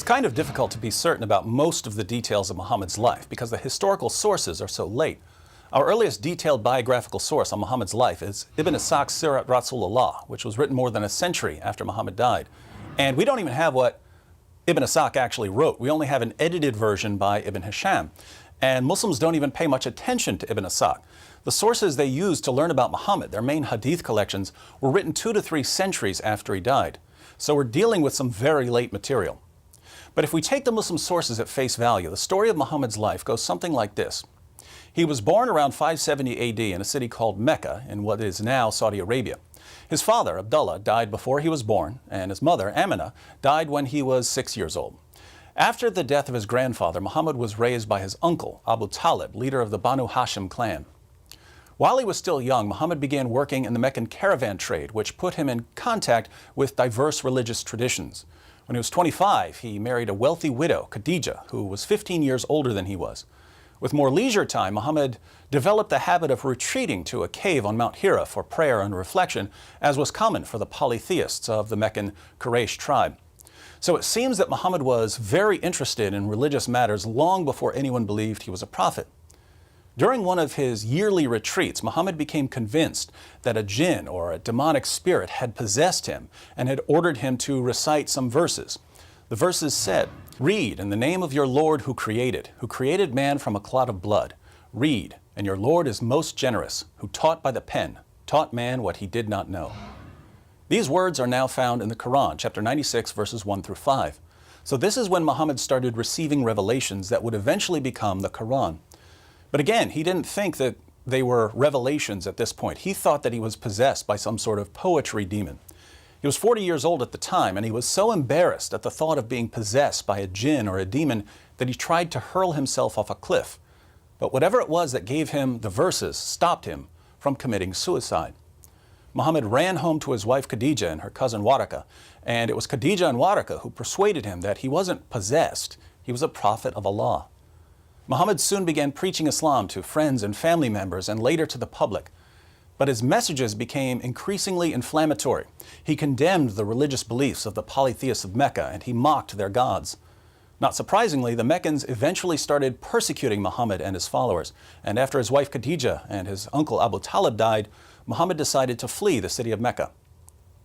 kind of difficult to be certain about most of the details of Muhammad's life because the historical sources are so late. Our earliest detailed biographical source on Muhammad's life is Ibn Ishaq's Sirat Rasulullah, which was written more than a century after Muhammad died. And we don't even have what Ibn Ishaq actually wrote. We only have an edited version by Ibn Hisham. And Muslims don't even pay much attention to Ibn Ishaq. The sources they used to learn about Muhammad, their main hadith collections, were written 2 to 3 centuries after he died. So we're dealing with some very late material. But if we take the Muslim sources at face value, the story of Muhammad's life goes something like this. He was born around 570 AD in a city called Mecca in what is now Saudi Arabia. His father, Abdullah, died before he was born, and his mother, Amina, died when he was 6 years old. After the death of his grandfather, Muhammad was raised by his uncle, Abu Talib, leader of the Banu Hashim clan. While he was still young, Muhammad began working in the Meccan caravan trade, which put him in contact with diverse religious traditions. When he was 25, he married a wealthy widow, Khadija, who was 15 years older than he was. With more leisure time, Muhammad developed the habit of retreating to a cave on Mount Hira for prayer and reflection, as was common for the polytheists of the Meccan Quraysh tribe. So it seems that Muhammad was very interested in religious matters long before anyone believed he was a prophet. During one of his yearly retreats, Muhammad became convinced that a jinn or a demonic spirit had possessed him and had ordered him to recite some verses. The verses said, "Read in the name of your Lord who created man from a clot of blood. Read, and your Lord is most generous, who taught by the pen, taught man what he did not know." These words are now found in the Quran, chapter 96, verses 1 through 5. So this is when Muhammad started receiving revelations that would eventually become the Quran. But again, he didn't think that they were revelations at this point. He thought that he was possessed by some sort of poetry demon. He was 40 years old at the time, and he was so embarrassed at the thought of being possessed by a jinn or a demon that he tried to hurl himself off a cliff. But whatever it was that gave him the verses stopped him from committing suicide. Muhammad ran home to his wife Khadija and her cousin Waraka, and it was Khadija and Waraka who persuaded him that he wasn't possessed, he was a prophet of Allah. Muhammad soon began preaching Islam to friends and family members and later to the public. But his messages became increasingly inflammatory. He condemned the religious beliefs of the polytheists of Mecca and he mocked their gods. Not surprisingly, the Meccans eventually started persecuting Muhammad and his followers. And after his wife Khadija and his uncle Abu Talib died, Muhammad decided to flee the city of Mecca.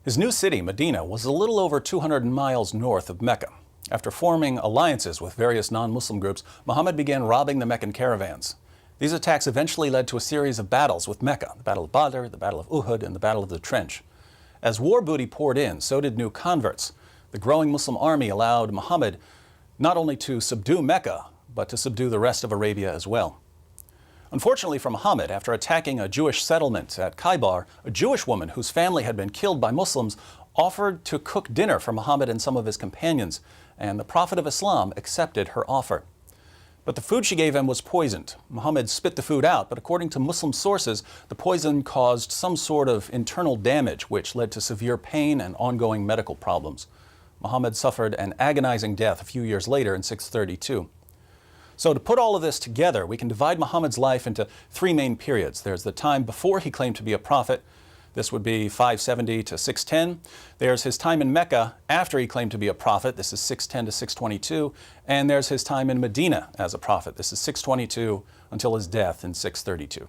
His new city, Medina, was a little over 200 miles north of Mecca. After forming alliances with various non-Muslim groups, Muhammad began robbing the Meccan caravans. These attacks eventually led to a series of battles with Mecca, the Battle of Badr, the Battle of Uhud, and the Battle of the Trench. As war booty poured in, so did new converts. The growing Muslim army allowed Muhammad not only to subdue Mecca, but to subdue the rest of Arabia as well. Unfortunately for Muhammad, after attacking a Jewish settlement at Khaybar, a Jewish woman whose family had been killed by Muslims offered to cook dinner for Muhammad and some of his companions, and the Prophet of Islam accepted her offer. But the food she gave him was poisoned. Muhammad spit the food out, but according to Muslim sources, the poison caused some sort of internal damage, which led to severe pain and ongoing medical problems. Muhammad suffered an agonizing death a few years later in 632. So to put all of this together, we can divide Muhammad's life into 3 main periods. There's the time before he claimed to be a prophet. This would be 570 to 610. There's his time in Mecca after he claimed to be a prophet. This is 610 to 622. And there's his time in Medina as a prophet. This is 622 until his death in 632.